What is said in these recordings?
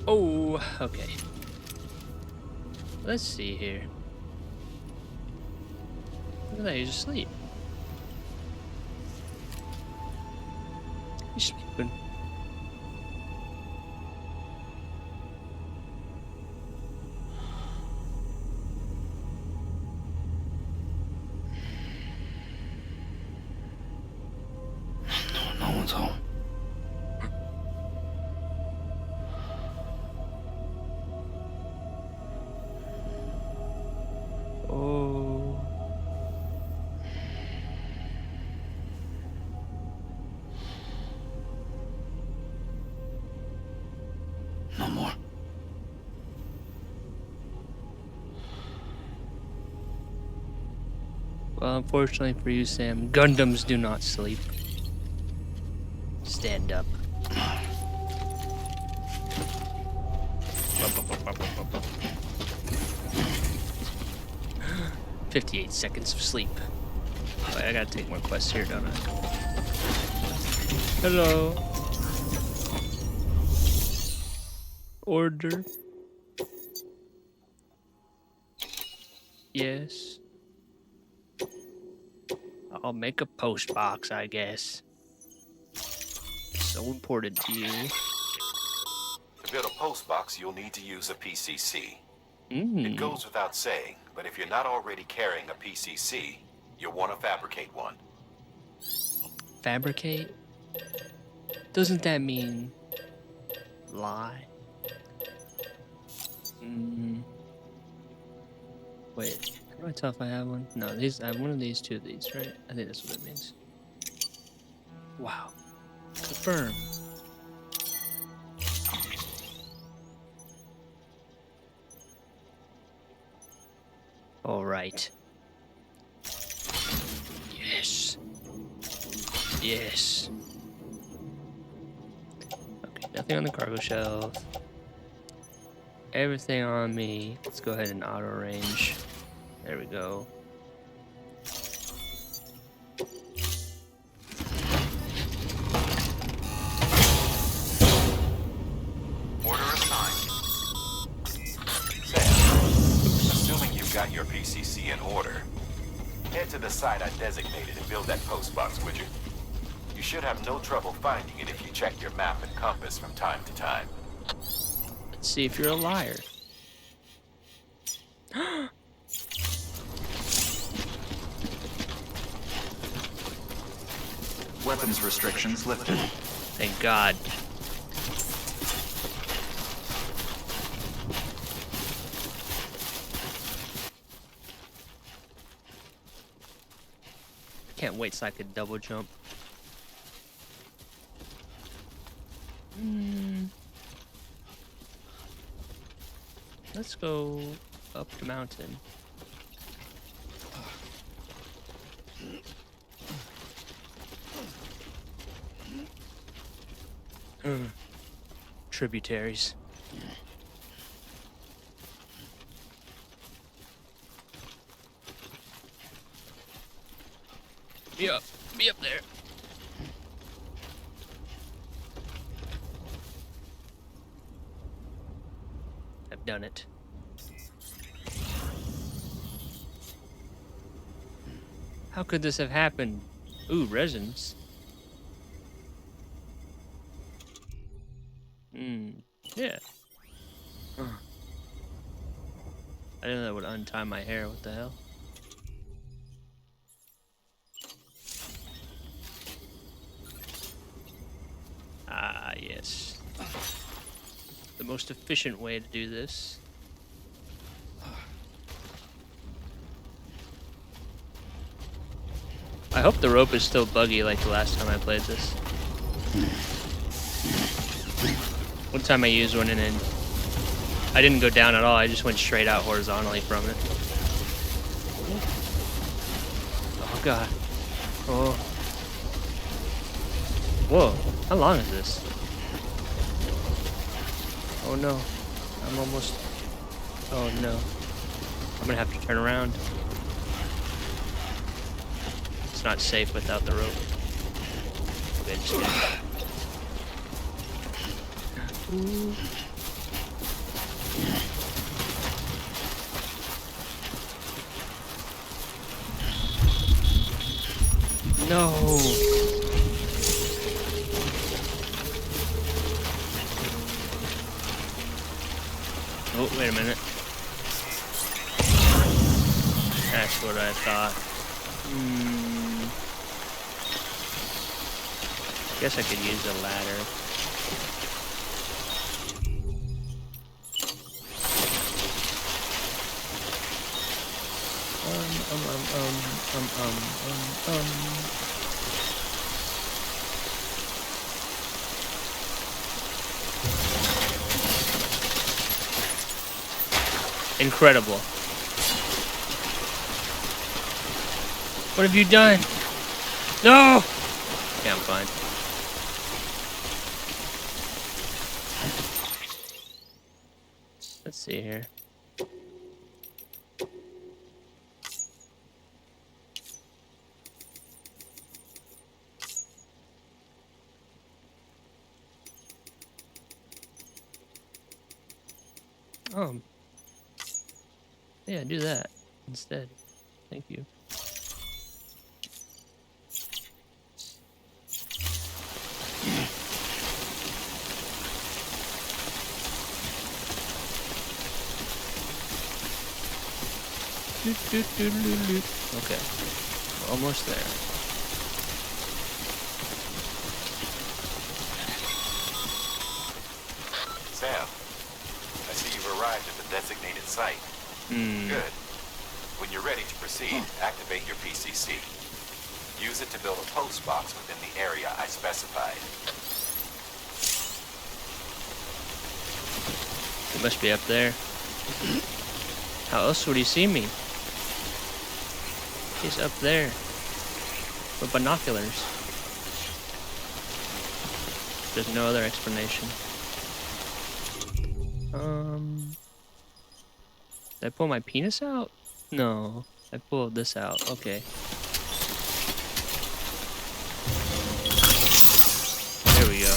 Oh, okay. Let's see here. Look at that, he's asleep. He's sleeping. No one's home. Oh. No more. Well, unfortunately for you, Sam, Gundams do not sleep. Stand up. 58 seconds of sleep. Wait, I gotta take more quests here, don't I? Hello. Order. Yes. I'll make a post box, I guess. So important to you. To build a post box, you'll need to use a PCC. It Mmm. goes without saying, but if you're not already carrying a PCC, you'll want to fabricate one. Fabricate? Doesn't that mean lie? Wait, how do I tell if I have one? No, these I have one of these, two of these, right? I think that's what it means. Wow. Confirm. All right. Yes. Yes. Okay, nothing on the cargo shelf. Everything on me. Let's go ahead and auto range. There we go. Order assigned. Sam, assuming you've got your PCC in order, head to the site I designated and build that post box, would you? You should have no trouble finding it if you check your map and compass from time to time. Let's see if you're a liar. Weapons restrictions lifted. Thank God. Can't wait so I could double jump. Let's go up the mountain. Tributaries. Be up there. I've done it. How could this have happened? Ooh, resins. Yeah. I didn't know that would untie my hair. What the hell? Ah, yes. The most efficient way to do this. I hope the rope is still buggy like the last time I played this. One time I used one and then I didn't go down at all, I just went straight out horizontally from it. Oh god. Oh. Whoa, how long is this? Oh no, I'm almost... Oh no. I'm gonna have to turn around. It's not safe without the rope. Okay, just kidding. Ooh. No. Oh, wait a minute. That's what I thought. Guess I could use a ladder. Incredible. What have you done? No! Yeah, I'm fine. Let's see here. Yeah, do that instead. Thank you. Okay, we're almost there. Sam, I see you've arrived at the designated site. Good. When you're ready to proceed, activate your PCC. Use it to build a post box within the area I specified. It must be up there. How else would he see me? He's up there with binoculars. There's no other explanation. Did I pull my penis out? No, I pulled this out. Okay. There we go.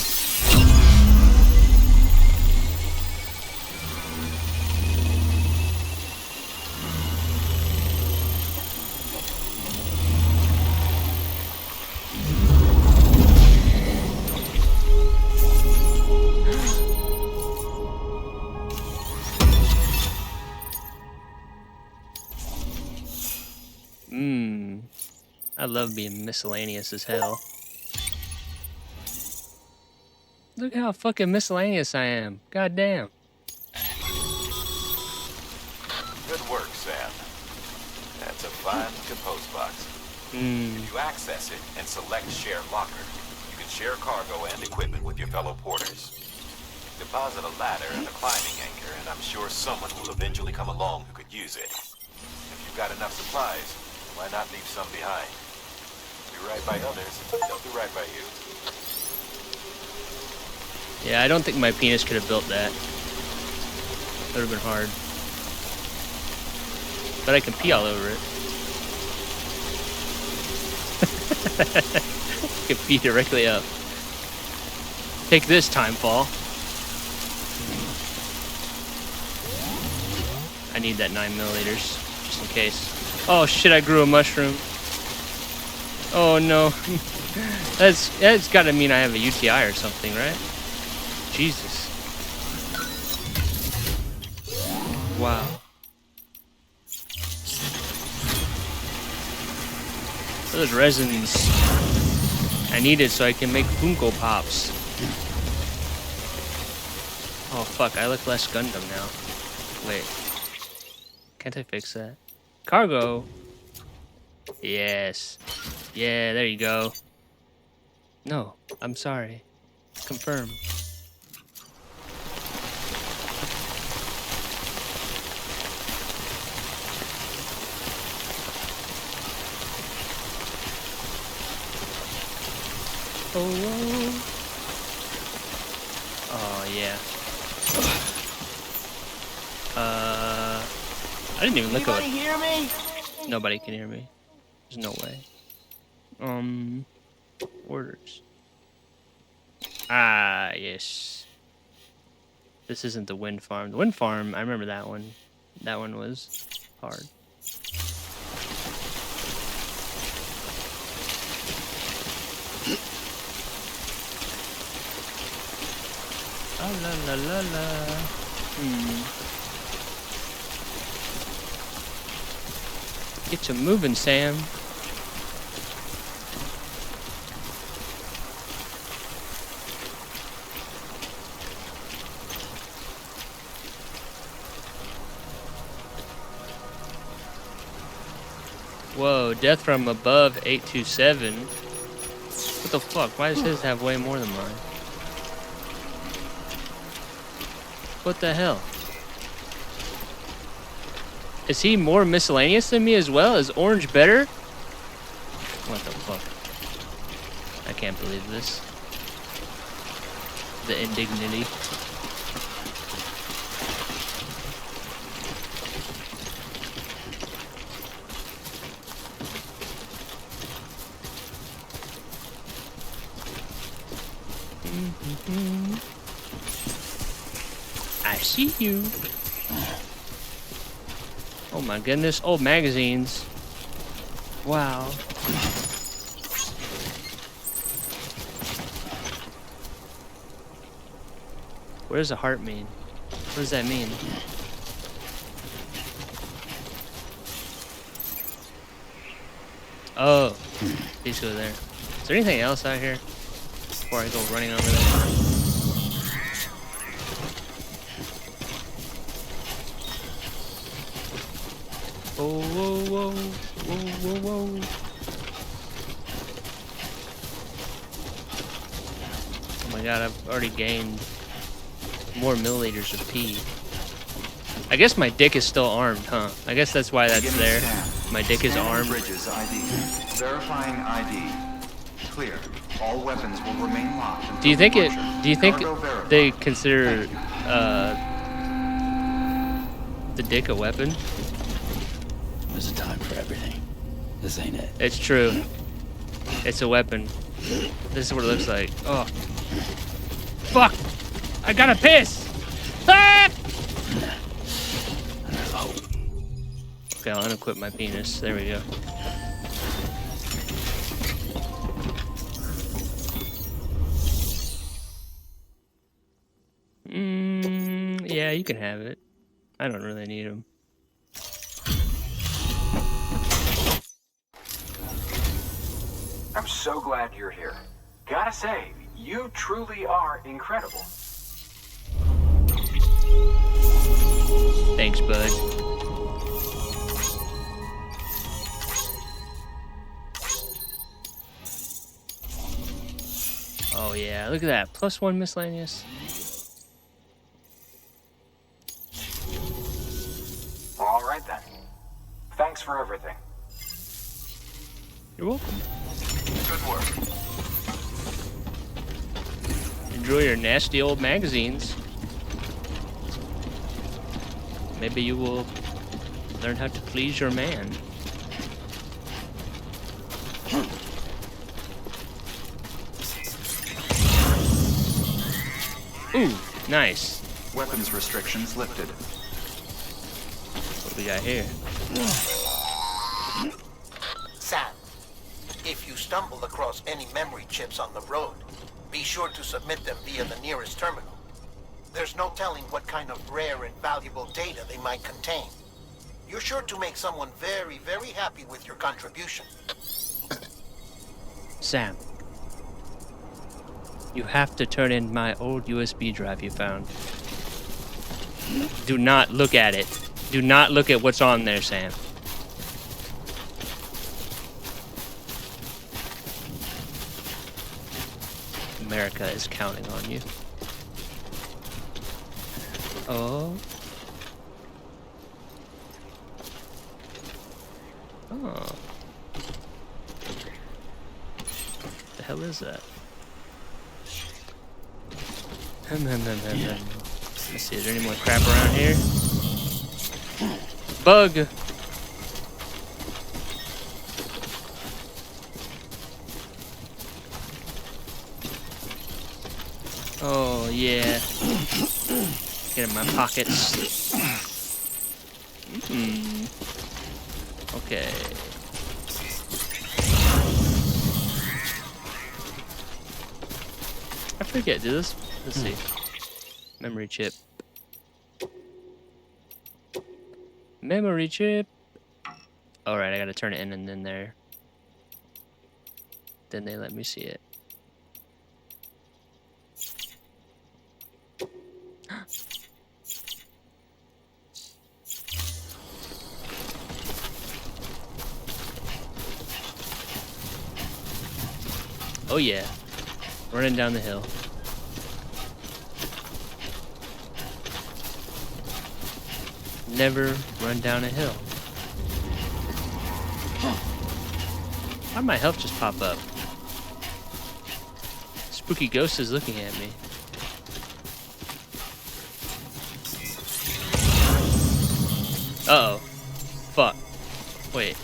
I love being miscellaneous as hell. Look how fucking miscellaneous I am. God damn. Good work, Sam. That's a fine compose box. If you access it and select Share Locker, you can share cargo and equipment with your fellow porters. Deposit a ladder and a climbing anchor, and I'm sure someone will eventually come along who could use it. If you've got enough supplies, why not leave some behind? Do right by others, they'll do right by you. Yeah, I don't think my penis could have built that. That would have been hard. But I can pee all over it. I can pee directly up. Take this, Timefall. I need that 9mm, just in case. Oh shit, I grew a mushroom. Oh no. That's gotta mean I have a UTI or something, right? Jesus. Wow. Those resins. I need it so I can make Funko Pops. Oh fuck, I look less Gundam now. Wait. Can't I fix that? Cargo. Yes. Yeah, there you go. No, I'm sorry. Confirm. Oh, oh yeah. I didn't even look at it. Hear me? Nobody can hear me. There's no way. Orders. Ah, yes. This isn't the wind farm. The wind farm, I remember that one. That one was hard. La la la la la. Get you moving, Sam. Whoa, death from above 827. What the fuck? Why does his have way more than mine? What the hell? Is he more miscellaneous than me as well? Is orange better? What the fuck? I can't believe this. The indignity. I see you. Oh my goodness, old magazines. Wow. What does a heart mean? What does that mean? Oh, please go there. Is there anything else out here before I go running over there? Whoa, whoa, whoa, whoa, whoa, whoa. Oh my god, I've already gained more milliliters of pee. I guess my dick is still armed, huh? I guess that's why that's there. My dick is armed. Bridges ID. Verifying ID. Clear. All weapons will remain locked until Do you think it? departure. Do you think Cargo verified. they consider the dick a weapon? There's a time for everything. This ain't it. It's true. It's a weapon. This is what it looks like. Oh, fuck! I gotta piss. Ah! There's hope. Okay, I'll unequip my penis. There we go. Yeah, you can have it. I don't really need them. I'm so glad you're here. Gotta say, you truly are incredible. Thanks, bud. Oh yeah, look at that. +1 miscellaneous. All right then. Thanks for everything. You're welcome. Good work. Enjoy your nasty old magazines. Maybe you will learn how to please your man. Ooh, nice. Weapons restrictions lifted. What we got here? Sam, if you stumble across any memory chips on the road, be sure to submit them via the nearest terminal. There's no telling what kind of rare and valuable data they might contain. You're sure to make someone very, very happy with your contribution. Sam, you have to turn in my old USB drive you found. Do not look at it. Do not look at what's on there, Sam. America is counting on you. Oh. Oh. The hell is that? Let's see, is there any more crap around here? Bug! Oh, yeah. Get in my pockets. Okay. I forget, let's see. Memory chip. Memory chip. Alright, I gotta turn it in and then there. Then they let me see it. Oh yeah. Running down the hill. Never run down a hill. Why'd my health just pop up? Spooky ghost is looking at me. Uh-oh. Fuck. Wait.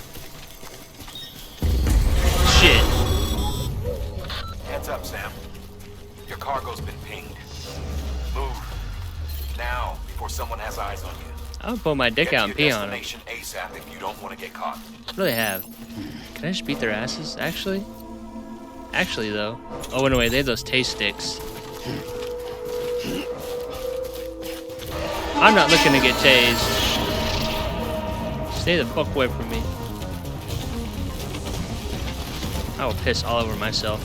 Shit. Heads up, Sam. Your cargo's been pinged. Move. Now, before someone has eyes on you. I'll pull my dick Get out to and your pee on them. destination ASAP if you don't want to get caught. What do they have? Can I just beat their asses? Actually? Actually, though. Oh, wait, they have those taste sticks. I'm not looking to get tased. Stay the fuck away from me. I will piss all over myself.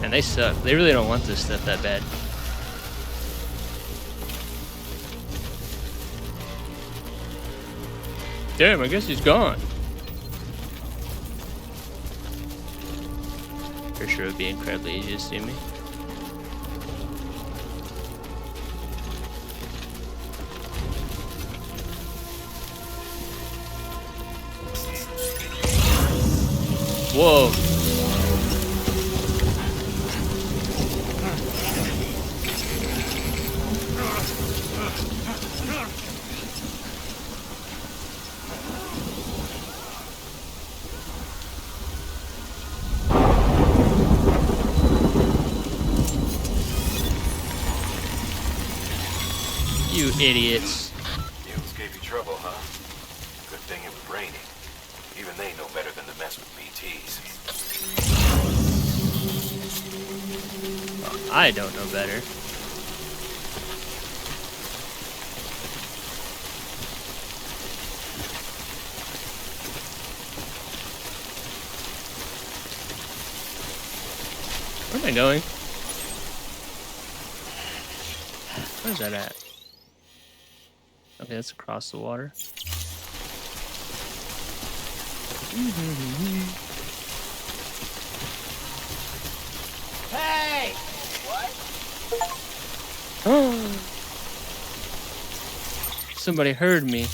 And they suck. They really don't want this stuff that bad. Damn, I guess he's gone. For sure it would be incredibly easy to see me. Whoa. You idiots. Fumes gave you trouble, huh? Good thing it was raining. Even they know better than to mess with BTs. Well, I don't know better. Where am I going? Where's that at? Okay, that's across the water. Hey! Oh! Somebody heard me.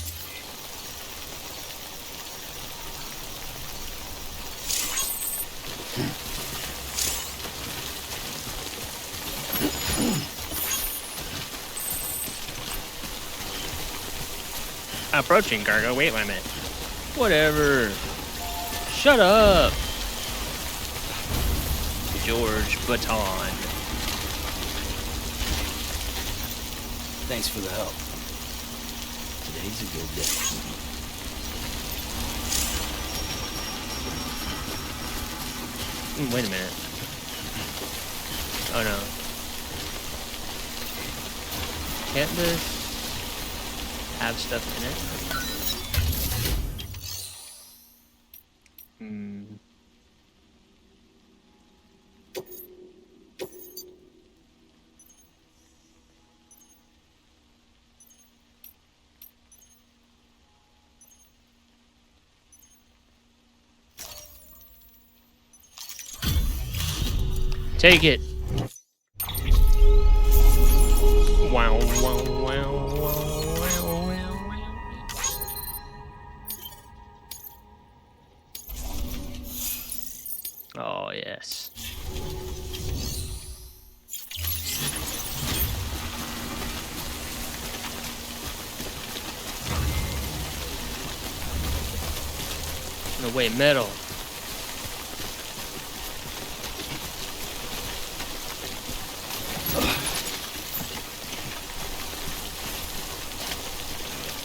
Approaching cargo weight limit. Whatever. Shut up. George Baton. Thanks for the help. Today's a good day. Wait a minute. Oh no. Can't this have stuff in it? Take it. Wow, wow, wow, wow, wow, wow. Oh, yes. No way, metal.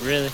really.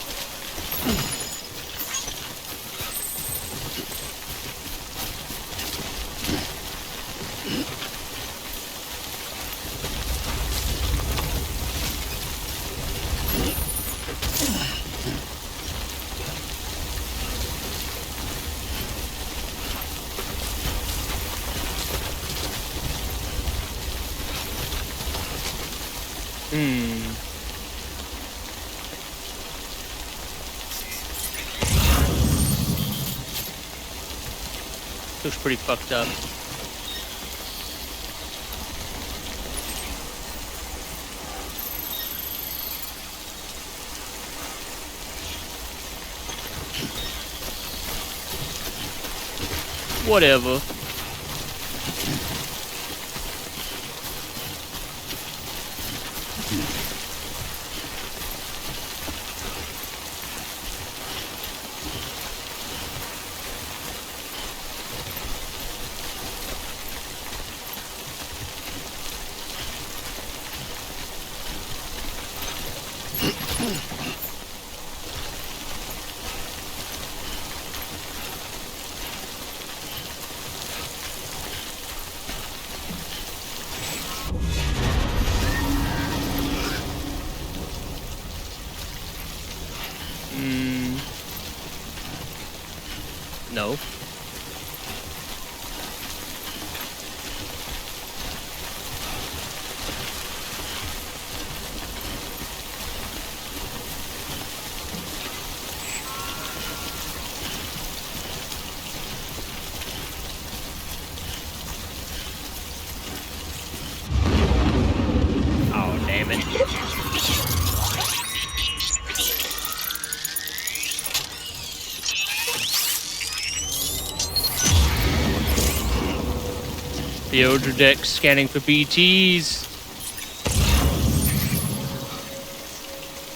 Looks pretty fucked up. Whatever. No. Oh, damn it. The Odra deck scanning for BTs.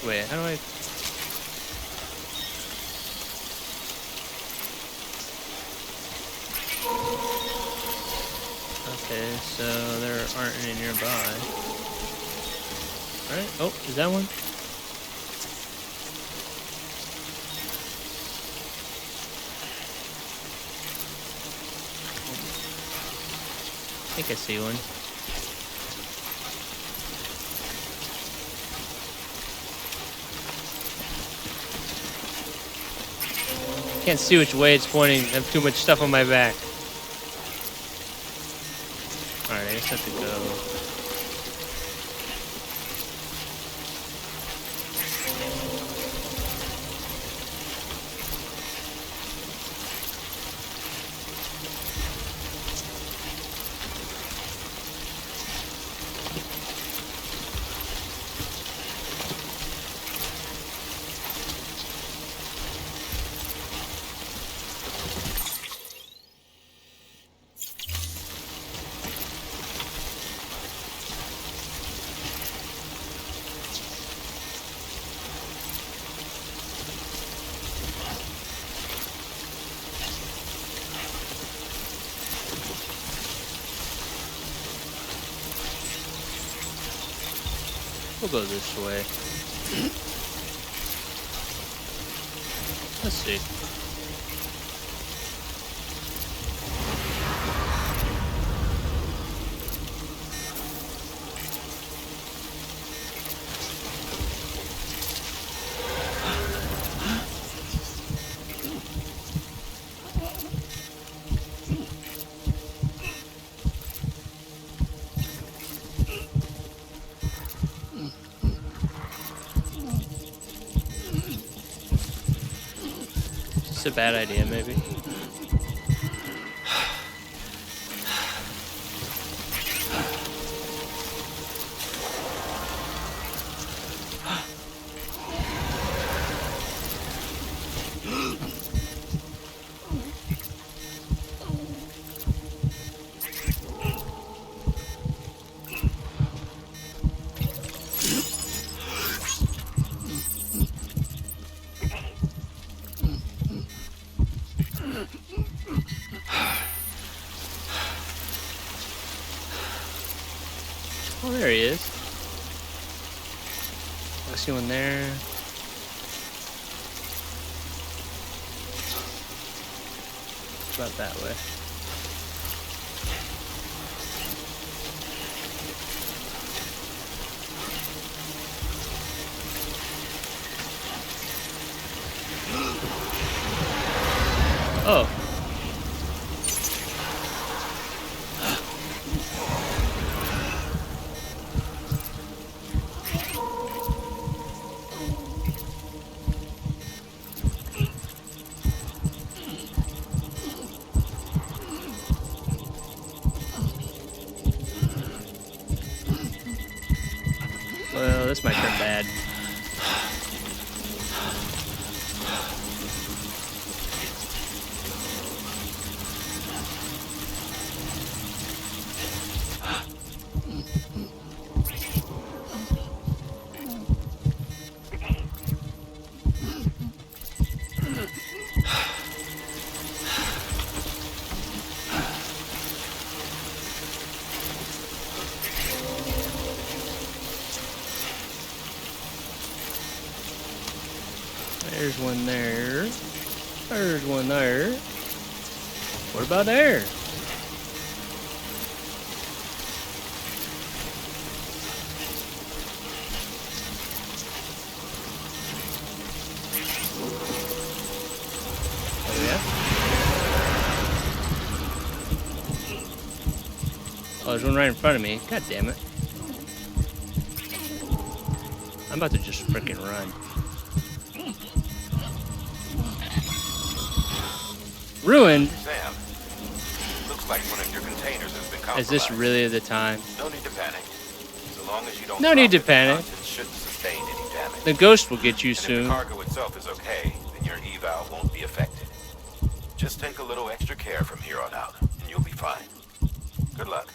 Wait, how do I... Okay, so there aren't any nearby. Alright, oh, is that one? I think I see one. Can't see which way it's pointing. I have too much stuff on my back. Alright, I guess I have to go. We'll go this way. Let's see. It's a bad idea, maybe. Oh, there he is. I see one there. about that way. Oh. Well, this might turn bad. There's one there. There's one there. What about there? Oh yeah? Oh, there's one right in front of me. God damn it. I'm about to just frickin' run. Ruined? Sam, looks like one of your containers has been compromised. Is this really the time? No need to panic. So long as you don't No need to drop it, the panic. contents shouldn't sustain any damage. The ghost will get you And if soon. the cargo itself is okay, then your eval won't be affected. Just take a little extra care from here on out, and you'll be fine. Good luck.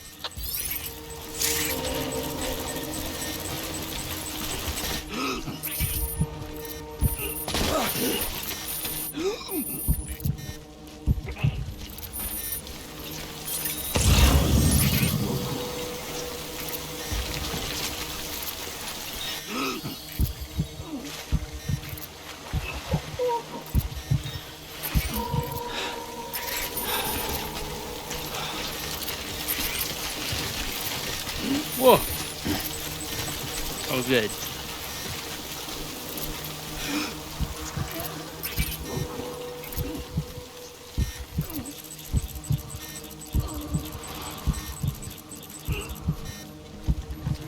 Whoa. Oh, good.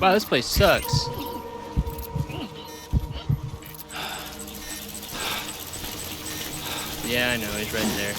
Wow, this place sucks. Yeah, I know, he's right there.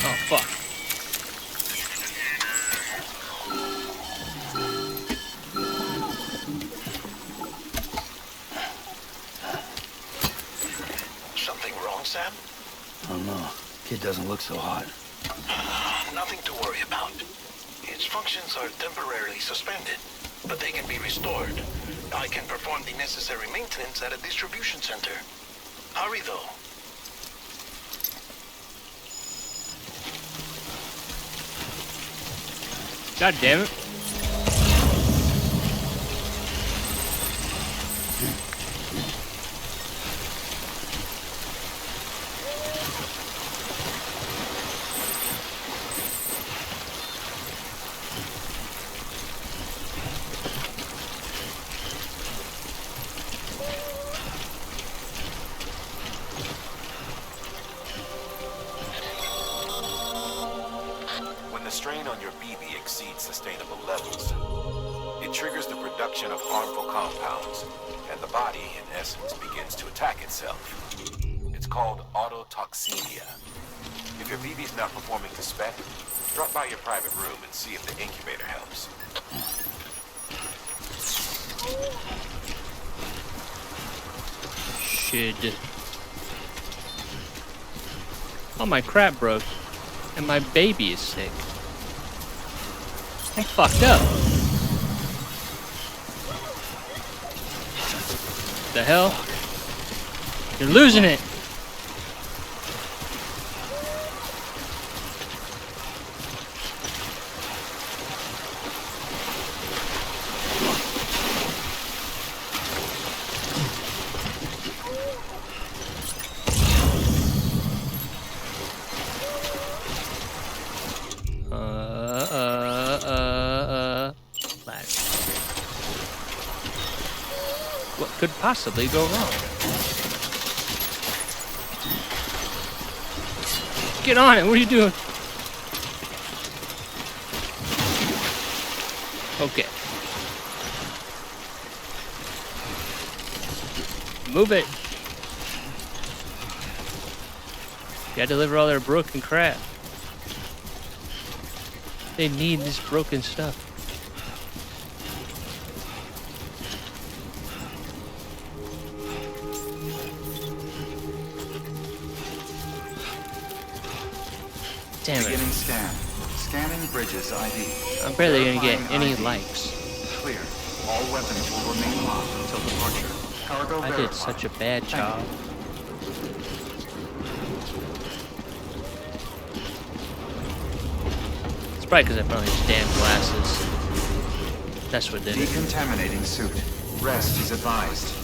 Oh, fuck. Something wrong, Sam? Oh no, kid doesn't look so hot. Nothing to worry about. Its functions are temporarily suspended, but they can be restored. I can perform the necessary maintenance at a distribution center. Hurry, though. God damn it. When the strain on your production of harmful compounds, and the body, in essence, begins to attack itself. It's called autotoxemia. If your BB's not performing to spec, drop by your private room and see if the incubator helps. Shit. Oh, my crap broke. And my baby is sick. I'm fucked up. The hell? You're losing it. What could possibly go wrong? Get on it, what are you doing? Okay. Move it. You gotta deliver all their broken crap. They need this broken stuff. Damn it. Beginning scan. Scanning bridges ID. I'm barely gonna get Verifying any ID. likes. Clear. All weapons will remain locked until departure. Cargo I did verified. such a bad job. It's probably because I put on these damn glasses. That's what did it. Decontaminating suit. Rest is advised.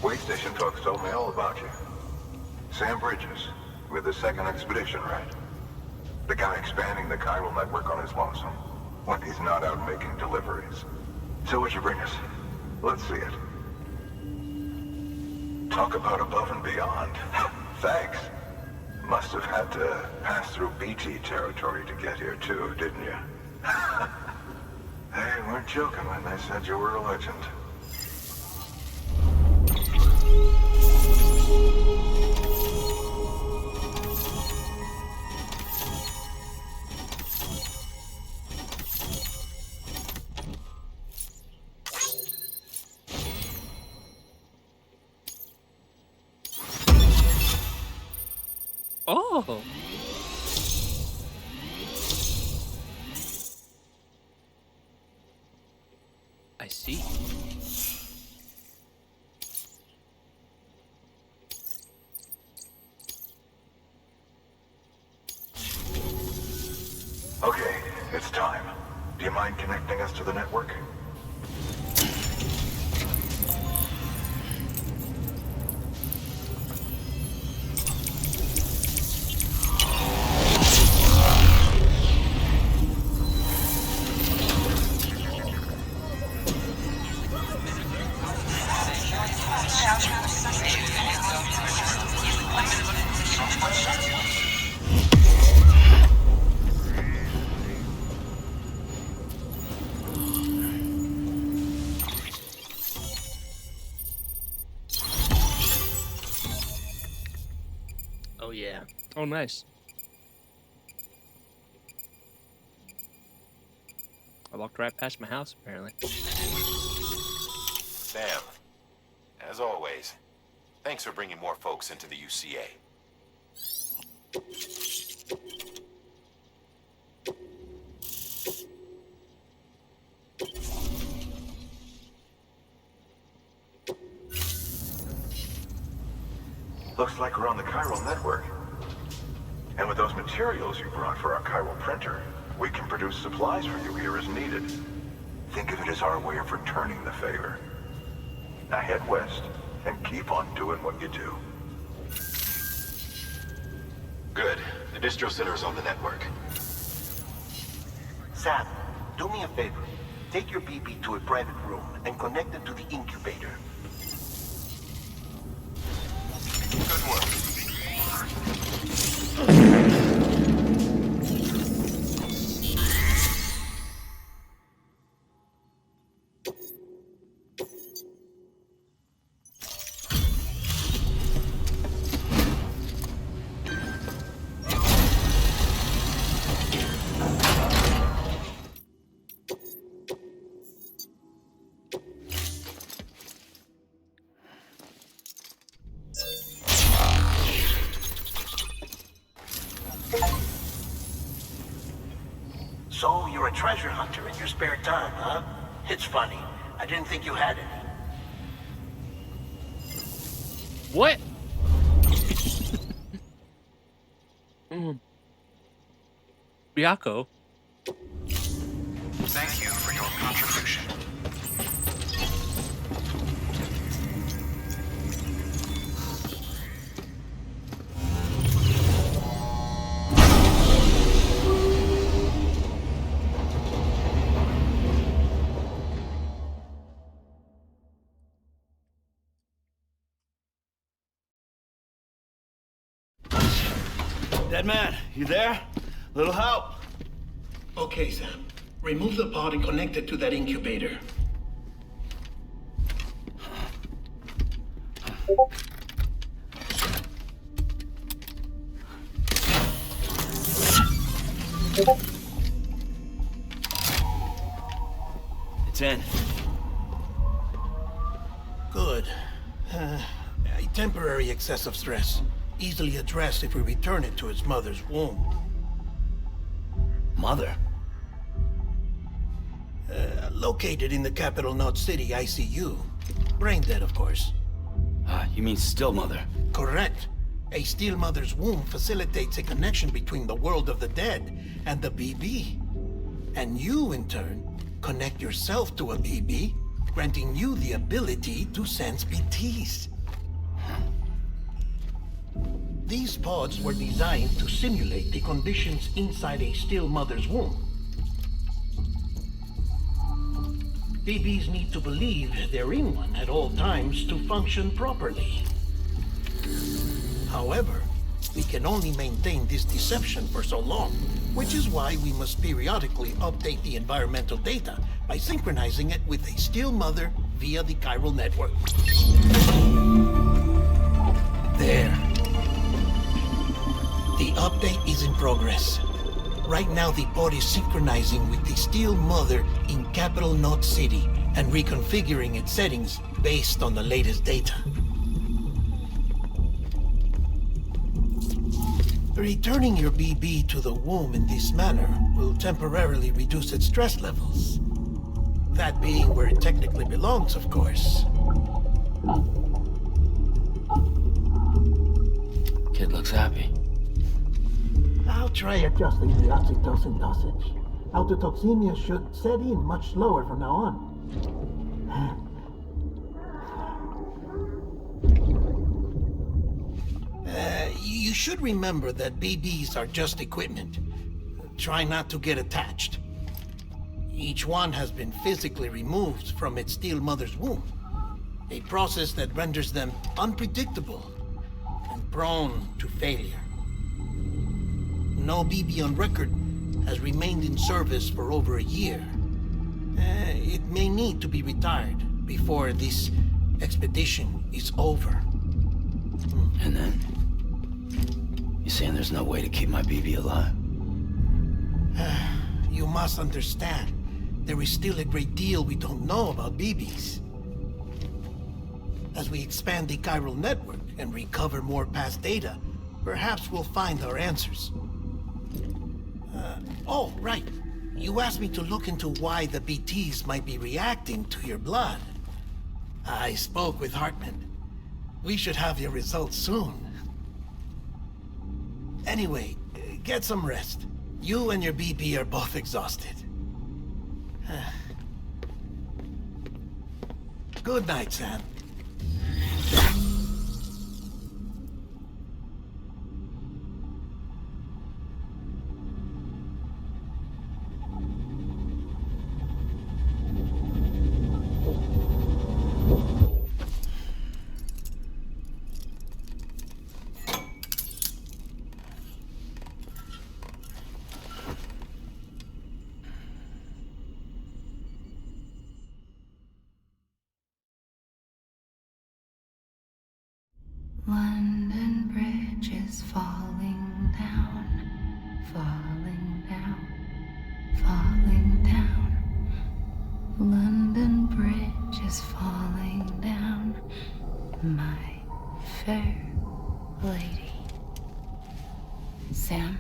Way station folks told me all about you. Sam Bridges, with the second expedition, right? The guy expanding the chiral network on his lonesome, when he's not out making deliveries. So what'd you bring us? Let's see it. Talk about above and beyond. Thanks. Must have had to pass through BT territory to get here too, didn't you? They weren't joking when they said you were a legend. Oh! I see. Okay, it's time. Do you mind connecting us to the network? Oh yeah. Oh nice. I walked right past my house apparently. Sam, as always, thanks for bringing more folks into the UCA. Looks like we're on the chiral network. And with those materials you brought for our chiral printer, we can produce supplies for you here as needed. Think of it as our way of returning the favor. Now head west and keep on doing what you do. Good. The distro center is on the network. Sam, do me a favor. Take your BB to a private room and connect it to the incubator. Good work. So, you're a treasure hunter in your spare time, huh? It's funny. I didn't think you had any. What? Ryako. Thank you for your contribution. Dead man, you there? Little help? Okay, Sam. Remove the pod and connect it to that incubator. It's in. Good. A temporary excessive stress. Easily addressed if we return it to its mother's womb. Mother? Located in the capital Knot City ICU. Brain dead, of course. You mean still mother? Correct. A steel mother's womb facilitates a connection between the world of the dead and the BB. And you, in turn, connect yourself to a BB, granting you the ability to sense BTs. These pods were designed to simulate the conditions inside a still mother's womb. BBs need to believe they're in one at all times to function properly. However, we can only maintain this deception for so long, which is why we must periodically update the environmental data by synchronizing it with a still mother via the chiral network. There. The update is in progress. Right now, the pod is synchronizing with the Steel Mother in Capital Knot City and reconfiguring its settings based on the latest data. Returning your BB to the womb in this manner will temporarily reduce its stress levels. That being where it technically belongs, of course. Kid looks happy. I'll try adjusting the oxytocin dosage. Autotoxemia should set in much slower from now on. You should remember that BBs are just equipment. Try not to get attached. Each one has been physically removed from its steel mother's womb. A process that renders them unpredictable and prone to failure. No BB on record has remained in service for over a year. It may need to be retired before this expedition is over. And then? You saying there's no way to keep my BB alive? You must understand, there is still a great deal we don't know about BBs. As we expand the chiral network and recover more past data, perhaps we'll find our answers. Oh, right. You asked me to look into why the BTs might be reacting to your blood. I spoke with Hartman. We should have your results soon. Anyway, Get some rest. You and your BP are both exhausted. Good night, Sam. London Bridge is falling down, falling down, falling down. London Bridge is falling down, my fair lady. Sam?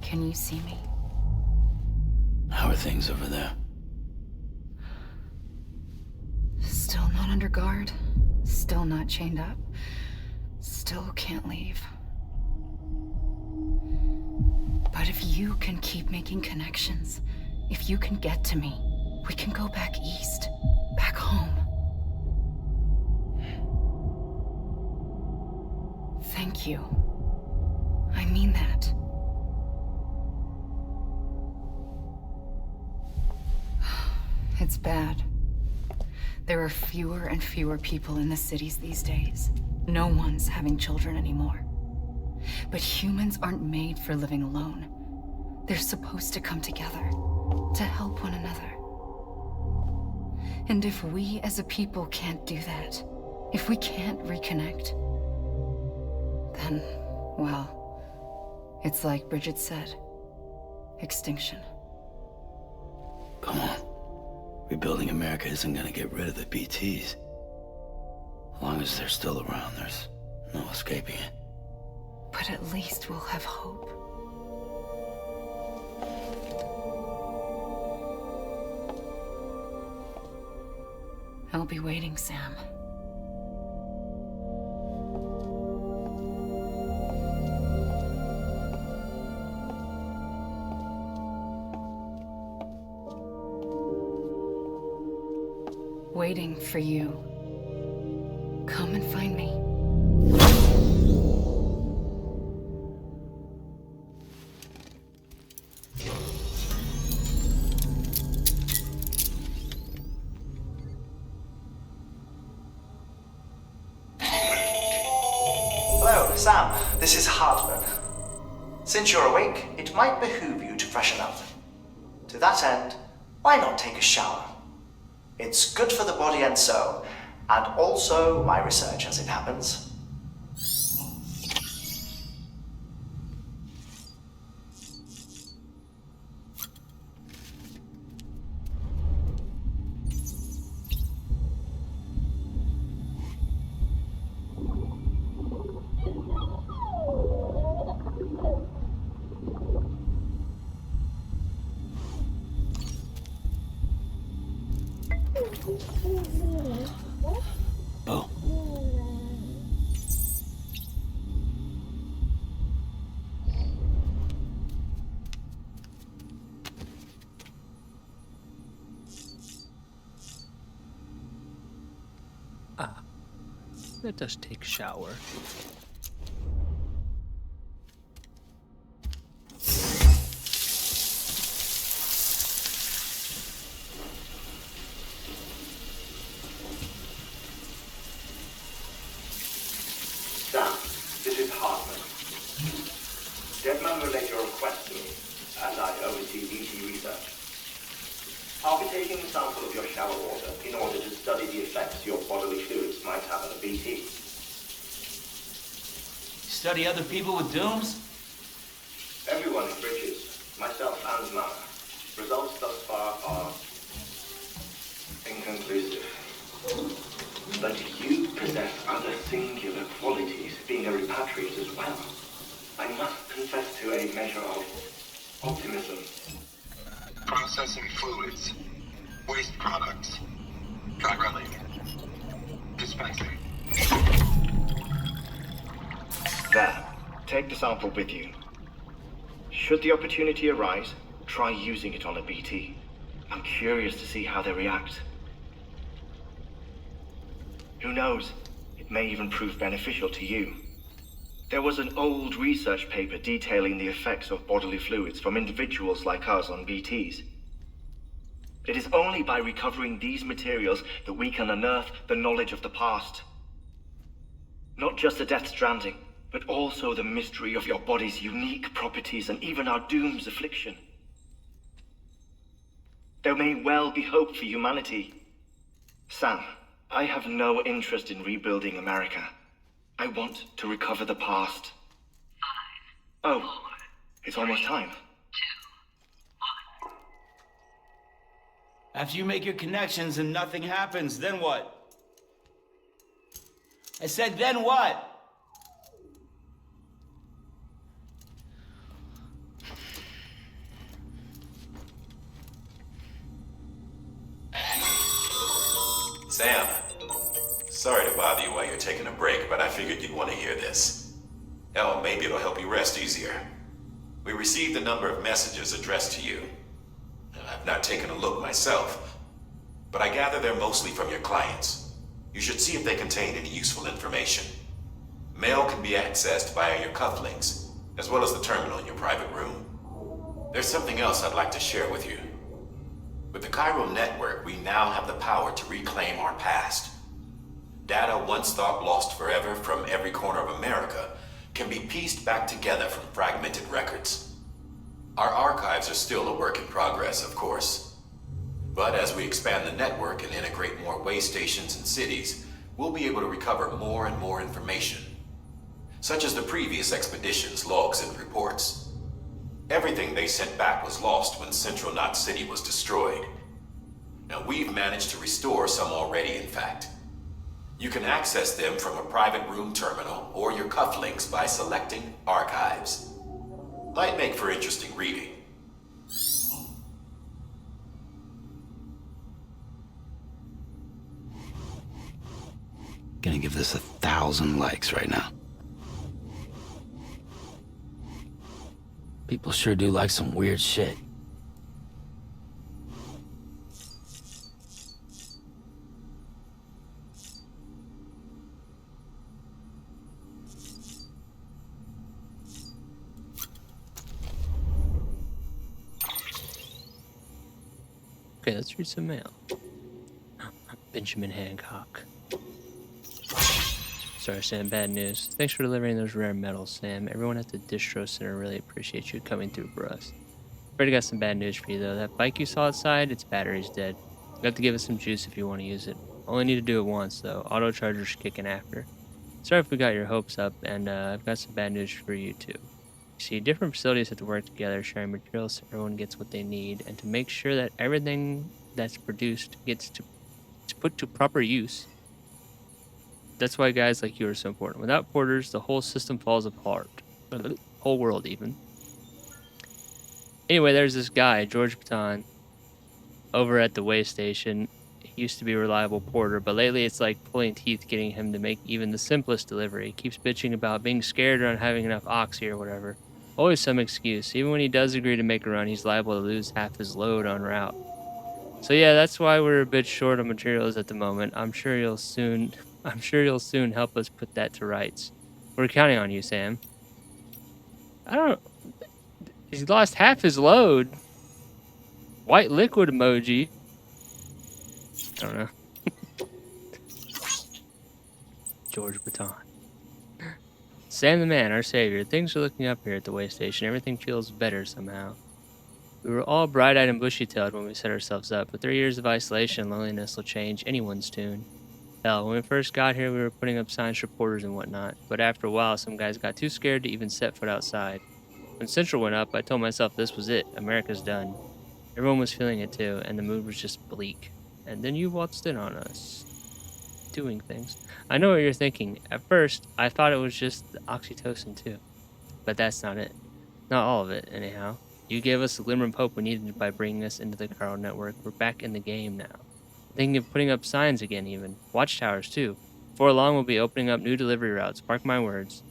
Can you see me? How are things over there? Still not under guard, still not chained up, still can't leave. But if you can keep making connections, if you can get to me, we can go back east, back home. Thank you. I mean that. It's bad. There are fewer and fewer people in the cities these days. No one's having children anymore. But humans aren't made for living alone. They're supposed to come together, to help one another. And if we as a people can't do that, if we can't reconnect, then, well, it's like Bridget said, extinction. Come on. Rebuilding America isn't gonna get rid of the BTs. As long as they're still around, there's no escaping it. But at least we'll have hope. I'll be waiting, Sam. Waiting for you. Come and find me. Hello, Sam. This is Hardman. Since you're awake, it might behoove you to freshen up. To that end, why not take a shower? It's good for the body and soul, and also my research as it happens. Bo. Let us take shower. Sam, this is Hardman. Deadman relayed your request to me, as I oversee BT research. I'll be taking a sample of your shower water in order to study the effects your bodily fluids might have on a BT. Study other people with dooms? Everyone in Bridges, myself and Mara. Results thus far are inconclusive. But you possess other singular qualities, being a repatriate as well. I must confess to a measure of optimism. Processing fluids. Waste products. Try running. Dispensing. There. Take the sample with you. Should the opportunity arise, try using it on a BT. I'm curious to see how they react. Who knows? It may even prove beneficial to you. There was an old research paper detailing the effects of bodily fluids from individuals like us on BTs. It is only by recovering these materials that we can unearth the knowledge of the past. Not just the Death Stranding, but also the mystery of your body's unique properties and even our doom's affliction. There may well be hope for humanity. Sam, I have no interest in rebuilding America. I want to recover the past. 5, 4, oh, it's almost time. 2, 1. After you make your connections and nothing happens, then what? I said, then what? Sam, sorry to bother you while you're taking a break, but I figured you'd want to hear this. Hell, maybe it'll help you rest easier. We received a number of messages addressed to you. I've not taken a look myself, but I gather they're mostly from your clients. You should see if they contain any useful information. Mail can be accessed via your cufflinks, as well as the terminal in your private room. There's something else I'd like to share with you. With the chiral network, we now have the power to reclaim our past. Data once thought lost forever from every corner of America can be pieced back together from fragmented records. Our archives are still a work in progress, of course. But as we expand the network and integrate more way stations and cities, we'll be able to recover more and more information, such as the previous expedition's logs and reports. Everything they sent back was lost when Central Knot City was destroyed. Now we've managed to restore some already, in fact. You can access them from a private room terminal or your cufflinks by selecting Archives. Might make for interesting reading. Gonna give this 1,000 likes right now. People sure do like some weird shit. Okay, let's read some mail. Benjamin Hancock. Sorry, Sam, bad news. Thanks for delivering those rare metals, Sam. Everyone at the distro center really appreciates you coming through for us. Already got some bad news for you, though. That bike you saw outside, its battery's dead. You have to give it some juice if you want to use it. Only need to do it once, though. Auto charger's kicking after. Sorry if we got your hopes up, and I've got some bad news for you, too. You see, different facilities have to work together, sharing materials so everyone gets what they need, and to make sure that everything that's produced gets to put to proper use. That's why guys like you are so important. Without porters, the whole system falls apart. The whole world, even. Anyway, there's this guy, George Baton, over at the way station. He used to be a reliable porter, but lately it's like pulling teeth getting him to make even the simplest delivery. He keeps bitching about being scared or not having enough oxy or whatever. Always some excuse. Even when he does agree to make a run, he's liable to lose half his load en route. So yeah, that's why we're a bit short on materials at the moment. I'm sure you'll soon help us put that to rights. We're counting on you, Sam. He's lost half his load. White liquid emoji. I don't know. George Baton. Sam the man, our savior. Things are looking up here at the way station. Everything feels better somehow. We were all bright-eyed and bushy-tailed when we set ourselves up, but 3 years of isolation and loneliness will change anyone's tune. Hell, when we first got here, we were putting up signs for porters and whatnot, but after a while, some guys got too scared to even set foot outside. When Central went up, I told myself this was it. America's done. Everyone was feeling it too, and the mood was just bleak. And then you waltzed in on us. Doing things. I know what you're thinking. At first, I thought it was just the oxytocin too. But that's not it. Not all of it, anyhow. You gave us the glimmer of hope we needed by bringing us into the chiral network. We're back in the game now. Thinking of putting up signs again even. Watchtowers too. Before long we'll be opening up new delivery routes. Mark my words.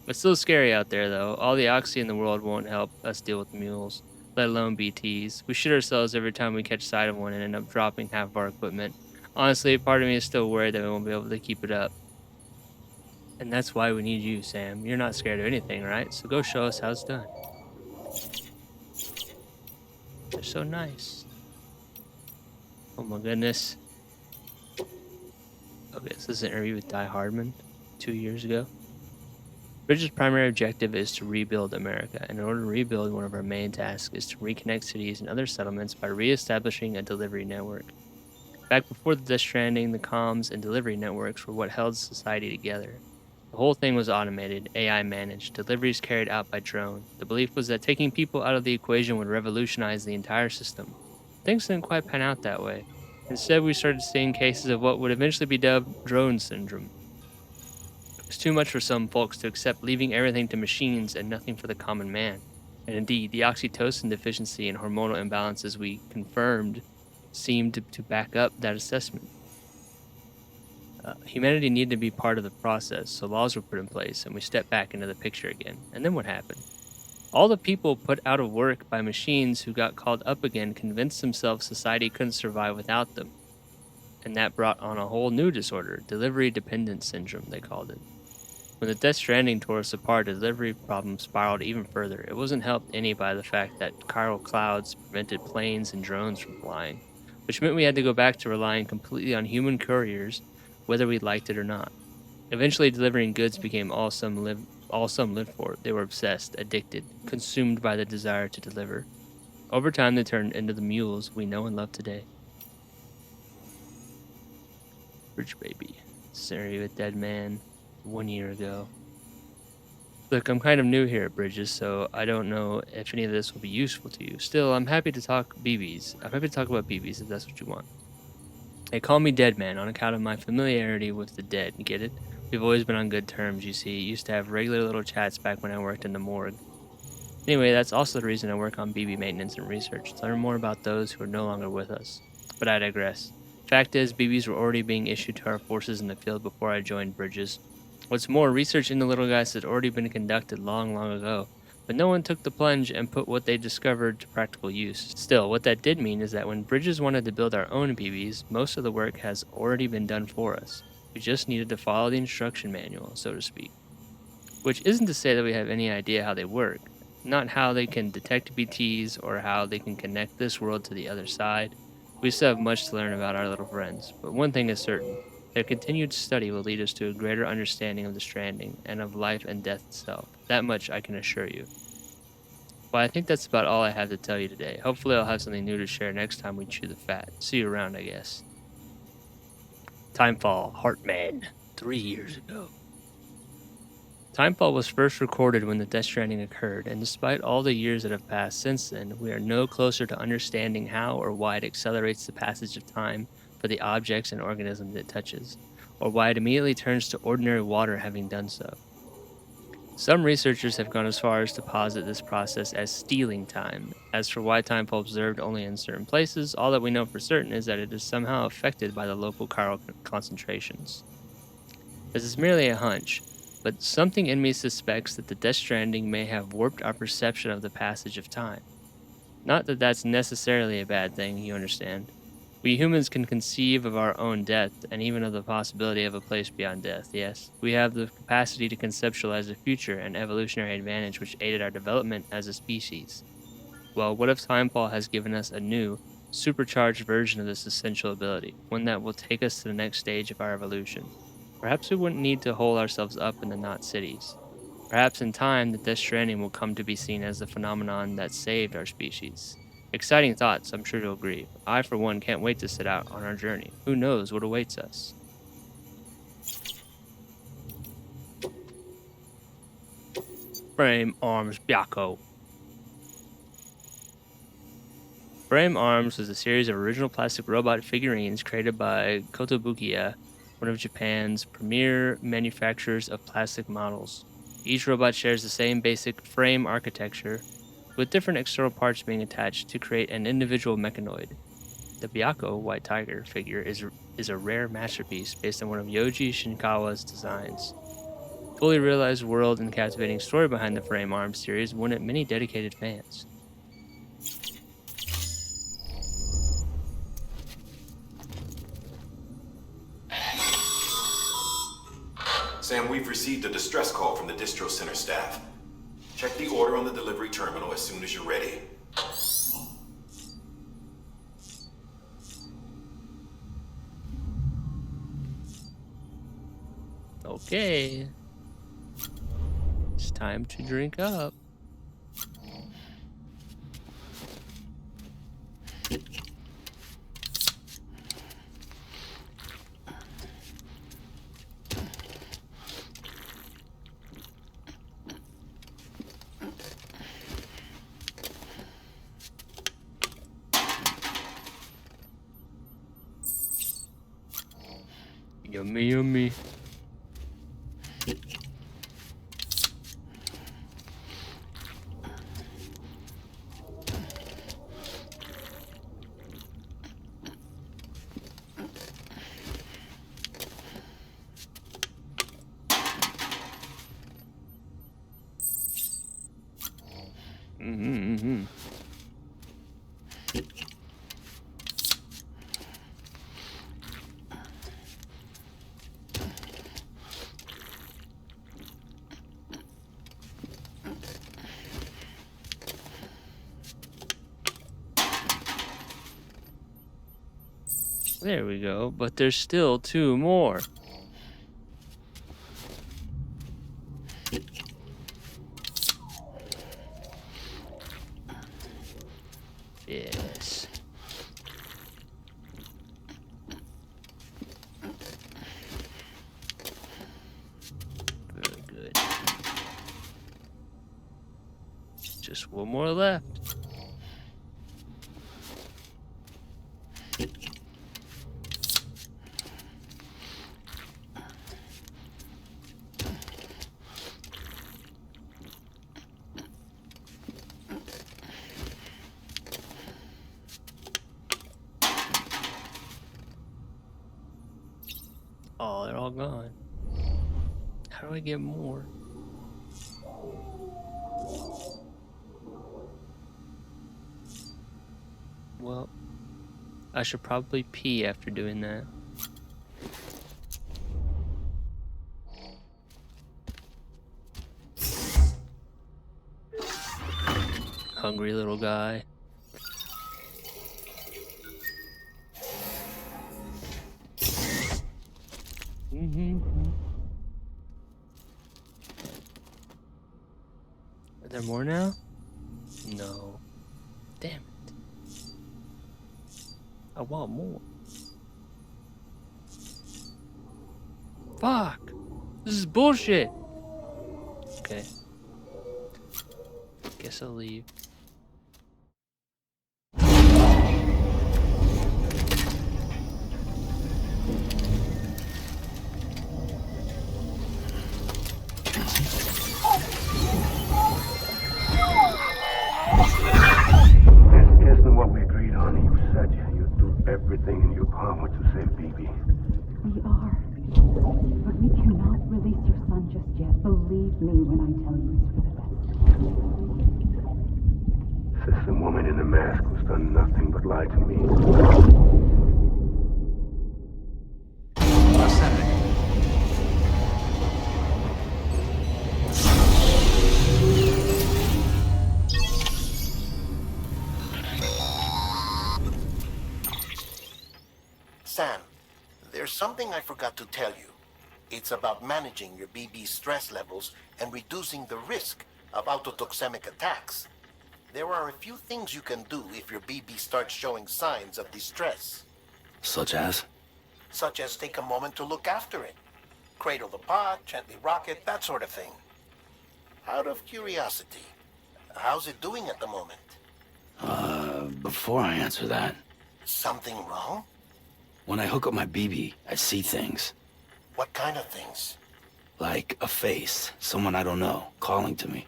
It's still scary out there, though. All the oxy in the world won't help us deal with mules, let alone BTs. We shit ourselves every time we catch sight of one and end up dropping half of our equipment. Honestly, part of me is still worried that we won't be able to keep it up. And that's why we need you, Sam. You're not scared of anything, right? So go show us how it's done. They're so nice. Oh my goodness. Okay, so this is an interview with Di Hardman 2 years ago. Bridges' primary objective is to rebuild America, and in order to rebuild, one of our main tasks is to reconnect cities and other settlements by reestablishing a delivery network. Back before the Death Stranding, the comms and delivery networks were what held society together. The whole thing was automated, AI managed, deliveries carried out by drone. The belief was that taking people out of the equation would revolutionize the entire system. Things didn't quite pan out that way. Instead, we started seeing cases of what would eventually be dubbed drone syndrome. It was too much for some folks to accept leaving everything to machines and nothing for the common man. And indeed, the oxytocin deficiency and hormonal imbalances we confirmed seemed to back up that assessment. Humanity needed to be part of the process, so laws were put in place and we stepped back into the picture again. And then what happened? All the people put out of work by machines who got called up again convinced themselves society couldn't survive without them. And that brought on a whole new disorder, delivery dependence syndrome, they called it. When the Death Stranding tore us apart, the delivery problem spiraled even further. It wasn't helped any by the fact that chiral clouds prevented planes and drones from flying, which meant we had to go back to relying completely on human couriers, whether we liked it or not. Eventually, delivering goods became all some lived for. They were obsessed, addicted, consumed by the desire to deliver. Over time, they turned into the mules we know and love today. Bridge Baby. Scenario with Dead Man 1 year ago. Look, I'm kind of new here at Bridges, so I don't know if any of this will be useful to you. Still, I'm happy to talk BBs. I'm happy to talk about BBs if that's what you want. They call me Dead Man on account of my familiarity with the dead. You get it? We've always been on good terms, you see. Used to have regular little chats back when I worked in the morgue. Anyway, that's also the reason I work on BB maintenance and research, to learn more about those who are no longer with us. But I digress. Fact is, BBs were already being issued to our forces in the field before I joined Bridges. What's more, research in the little guys had already been conducted long ago, but no one took the plunge and put what they discovered to practical use. Still, what that did mean is that when Bridges wanted to build our own BBs, most of the work has already been done for us. We just needed to follow the instruction manual, so to speak. Which isn't to say that we have any idea how they work, not how they can detect BTs or how they can connect this world to the other side. We still have much to learn about our little friends, but one thing is certain. Their continued study will lead us to a greater understanding of the Stranding and of life and death itself. That much I can assure you. Well, I think that's about all I have to tell you today. Hopefully I'll have something new to share next time we chew the fat. See you around, I guess. Timefall, Heartman, 3 years ago. Timefall was first recorded when the Death Stranding occurred, and despite all the years that have passed since then, we are no closer to understanding how or why it accelerates the passage of time for the objects and organisms it touches, or why it immediately turns to ordinary water having done so. Some researchers have gone as far as to posit this process as stealing time. As for why Timefall observed only in certain places, all that we know for certain is that it is somehow affected by the local chiral concentrations. This is merely a hunch, but something in me suspects that the Death Stranding may have warped our perception of the passage of time. Not that that's necessarily a bad thing, you understand. We humans can conceive of our own death, and even of the possibility of a place beyond death, yes. We have the capacity to conceptualize the future, an evolutionary advantage which aided our development as a species. Well, what if Timefall has given us a new, supercharged version of this essential ability, one that will take us to the next stage of our evolution? Perhaps we wouldn't need to hole ourselves up in the not cities. Perhaps in time, the Death Stranding will come to be seen as the phenomenon that saved our species. Exciting thoughts, I'm sure you'll agree. I, for one, can't wait to set out on our journey. Who knows what awaits us? Frame Arms Byako. Frame Arms was a series of original plastic robot figurines created by Kotobukiya, one of Japan's premier manufacturers of plastic models. Each robot shares the same basic frame architecture, with different external parts being attached to create an individual mechanoid. The Byako White Tiger figure is a rare masterpiece based on one of Yoji Shinkawa's designs. fully realized world and captivating story behind the Frame Arms series won it many dedicated fans. Sam, we've received a distress call from the distro center staff. Check the order on the delivery terminal as soon as you're ready. Okay. It's time to drink up. Yummy, yummy. Mm-hmm. There we go, but there's still 2 more. Yes. Very good. Just 1 more left. Oh, they're all gone. How do I get more? Well, I should probably pee after doing that. Hungry little guy. Are there more now? No. Damn it. I want more. Fuck. This is bullshit. Okay. Guess I'll leave. Isn't what we agreed on. You said you'd do everything in your power to save BB. We are. But we cannot release your son just yet. Believe me when I tell you it's for the best. Says the woman in the mask who's done nothing but lie to me. Ascending. Sam, there's something I forgot to tell you. It's about managing your BB stress levels and reducing the risk of autotoxemic attacks. There are a few things you can do if your BB starts showing signs of distress. Such as? Such as take a moment to look after it. Cradle the pot, gently rock it, that sort of thing. Out of curiosity, how's it doing at the moment? Before I answer that, Something wrong? when I hook up my BB, I see things. What kind of things? Like a face, someone I don't know, calling to me.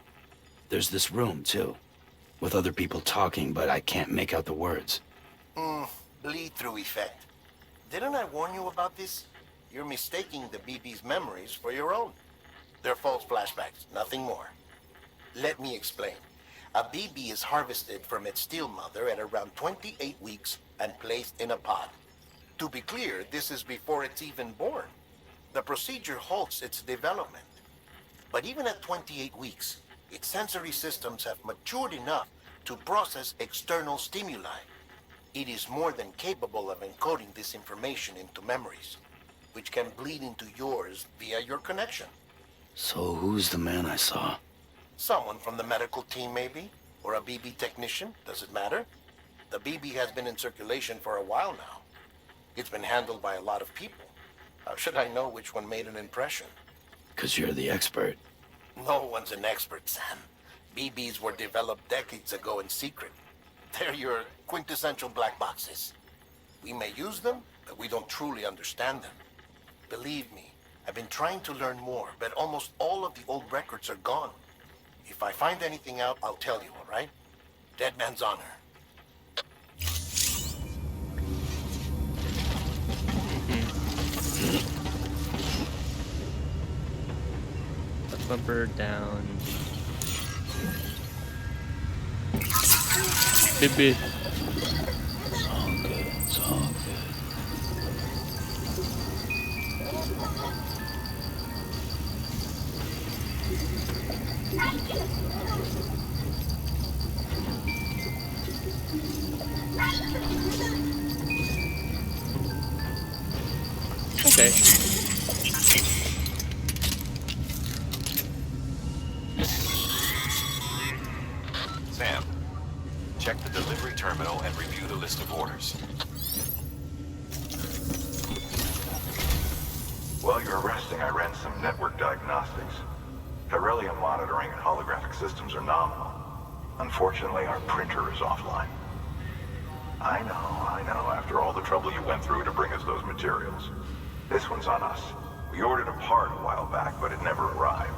There's this room, too, with other people talking, but I can't make out the words. Bleed-through effect. Didn't I warn you about this? You're mistaking the BB's memories for your own. They're false flashbacks, nothing more. Let me explain. A BB is harvested from its steel mother at around 28 weeks and placed in a pod. To be clear, this is before it's even born. The procedure halts its development. But even at 28 weeks, its sensory systems have matured enough to process external stimuli. It is more than capable of encoding this information into memories, which can bleed into yours via your connection. So who's the man I saw? Someone from the medical team, maybe? Or a BB technician, does it matter? The BB has been in circulation for a while now. It's been handled by a lot of people. How should I know which one made an impression? 'Cause you're the expert. No one's an expert, Sam. BBs were developed decades ago in secret. They're your quintessential black boxes. We may use them, but we don't truly understand them. Believe me, I've been trying to learn more, but almost all of the old records are gone. If I find anything out, I'll tell you, all right? Dead man's honor. Bumper down. Baby. It's all good. It's all good. Okay. Sam, check the delivery terminal and review the list of orders. While you were resting, I ran some network diagnostics. Beryllium monitoring and holographic systems are nominal. Unfortunately, our printer is offline. I know, after all the trouble you went through to bring us those materials. This one's on us. We ordered a part a while back, but it never arrived.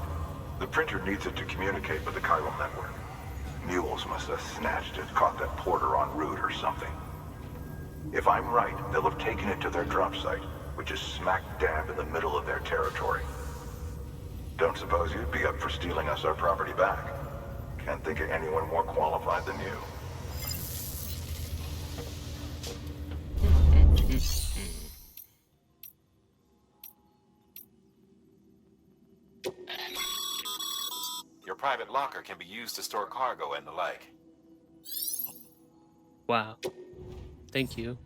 The printer needs it to communicate with the chiral network. Mules must have snatched it, caught that porter en route or something. If I'm right, they'll have taken it to their drop site, which is smack dab in the middle of their territory. Don't suppose you'd be up for stealing us our property back? Can't think of anyone more qualified than you. Your private locker can be used to store cargo and the like. Wow. Thank you.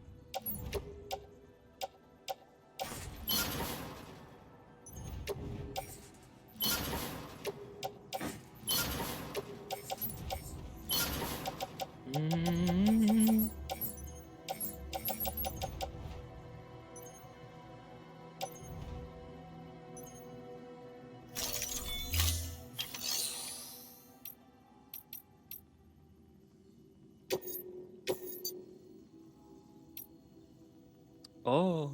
Oh.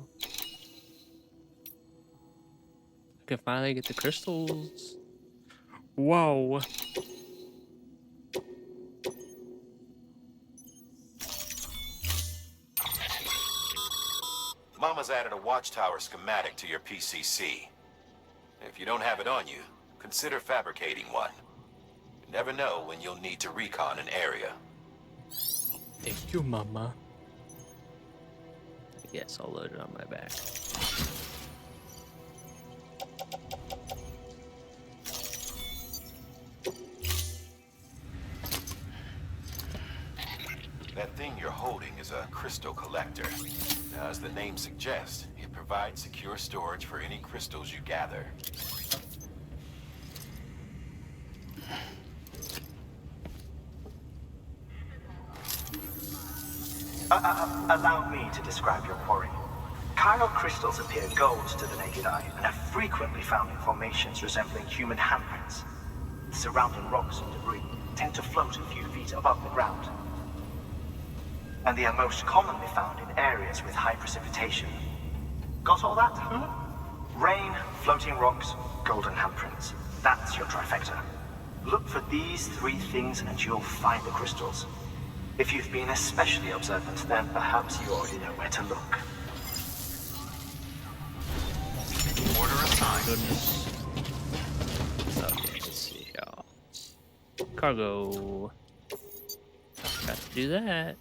I can finally get the crystals. Whoa. Mama's added a watchtower schematic to your PCC. If you don't have it on you, consider fabricating one. You never know when you'll need to recon an area. Thank you, Mama. Yes, I'll load it on my back. That thing you're holding is a crystal collector. Now, as the name suggests, it provides secure storage for any crystals you gather. Allow me to describe your quarry. Chiral crystals appear gold to the naked eye and are frequently found in formations resembling human handprints. Surrounding rocks and debris tend to float a few feet above the ground. And they are most commonly found in areas with high precipitation. Got all that? Rain, floating rocks, golden handprints. That's your trifecta. Look for these three things and you'll find the crystals. If you've been especially observant, then perhaps you already know where to look. Order assigned. Goodness. cargo. Got to do that.